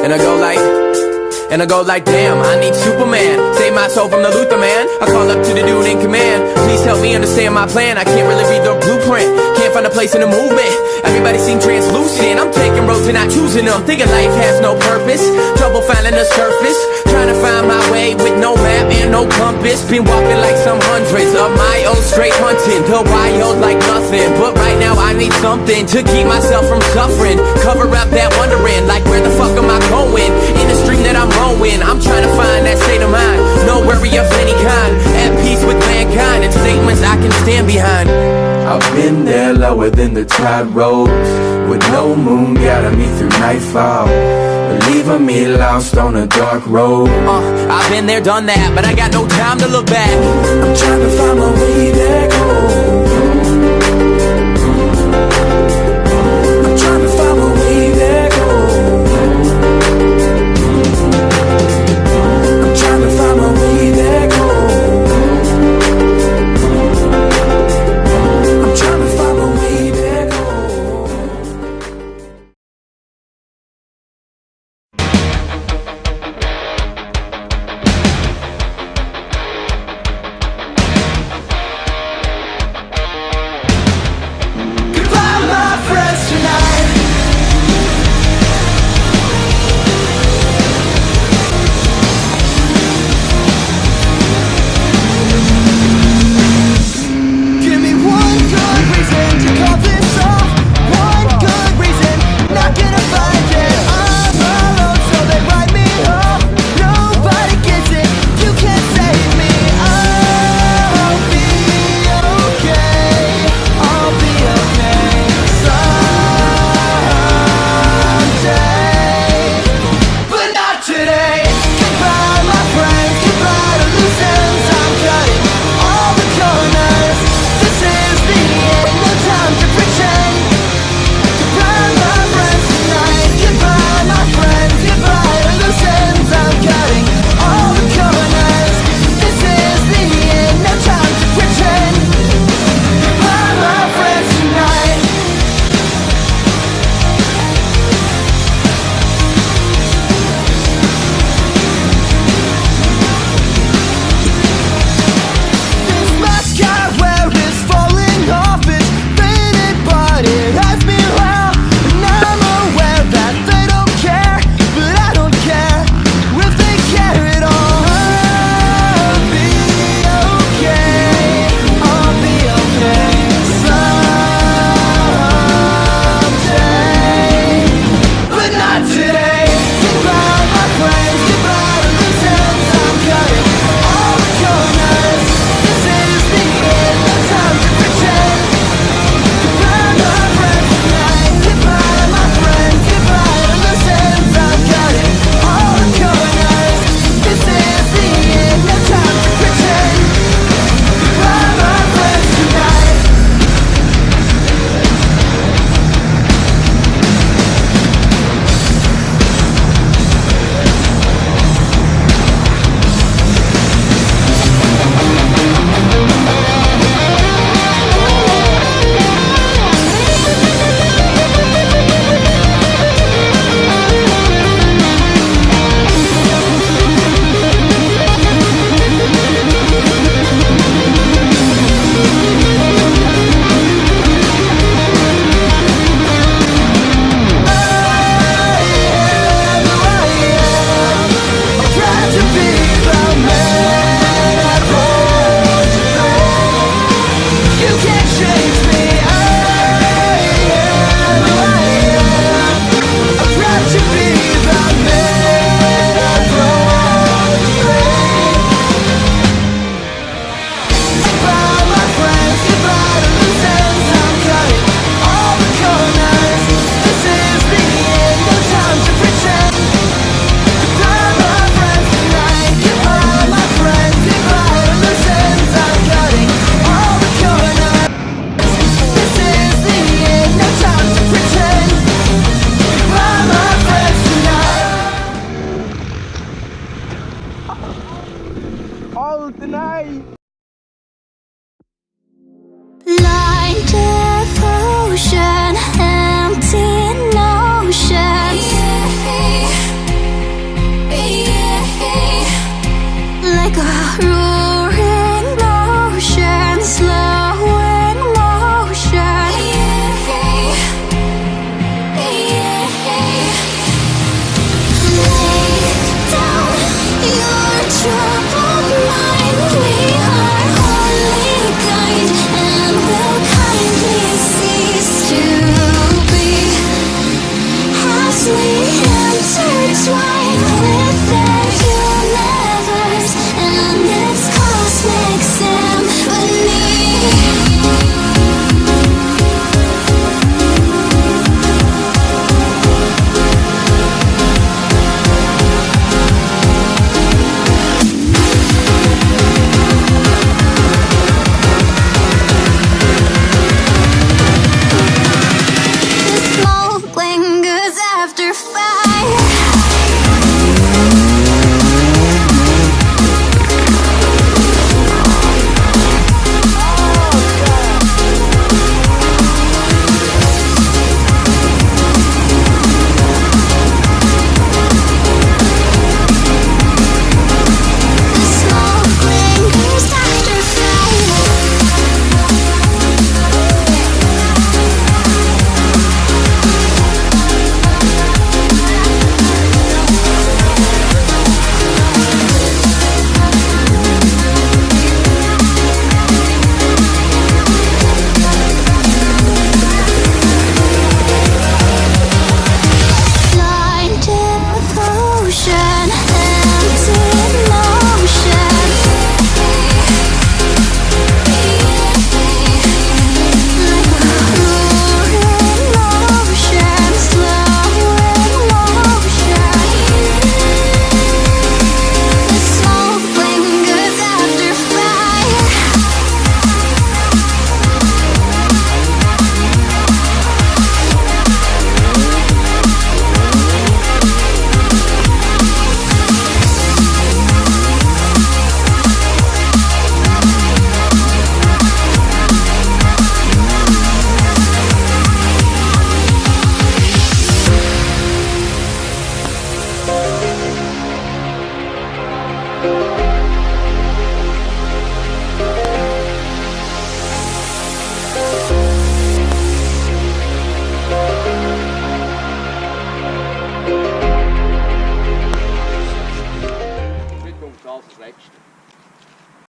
And I go like, damn, I need Superman. Save my soul from the Luther man. I call up to the dude in command. Please help me understand my plan. I can't really read the blueprint. Can't find a place in the movement. Everybody seems translucent. I'm taking roads and not choosing them. Thinking life has no purpose. Trouble finding the surface. Trying to find my way with no map and no compass. Been walking like some hundreds of miles straight hunting the wild like nothing. But right now I need something to keep myself from suffering. Cover up that wondering, like where the fuck am I going? In the stream that I'm rowing, I'm trying to find that state of mind. No worry of any kind, at peace with mankind, and statements I can stand behind. I've been there lower than the tide rose, with no moon guiding me through nightfall, leaving me lost on a dark road. I've been there, done that, but I got no time to look back. I'm trying to find my way back home. I'm trying to find my way back home. I'm trying to find my way back home. I'm trying to find my way back home. Goodbye, my friends, tonight. Give me one good reason to call this off. One good reason, not gonna find it. I'm alone, so they write me off. Nobody gets it, you can't save me. I'll be okay. I'll be okay someday, but not today. Goodbye, my friends. Goodbye to loose ends. I'm cutting all the corners. This is the end. No time to pretend. Goodbye, my friends, tonight. Goodbye, my friends. Goodbye to loose ends. I'm cutting all the corners. This is the end. No time to pretend. Goodbye, my friends, tonight. This mask I wear is falling off. It's faded, but it has me well. And I'm aware that they don't care, but I don't care if they care at all. I'll be okay. I'll be okay someday, but not today. Goodbye, my friends. Goodbye to loose ends. I'm cutting all the corners. This is the end. No time to pretend. Goodbye, my friends, tonight. Goodbye, my friends. Goodbye to loose ends. I'm cutting all the corners. This is the end. No time to pretend. Goodbye, my friends, tonight. all the night.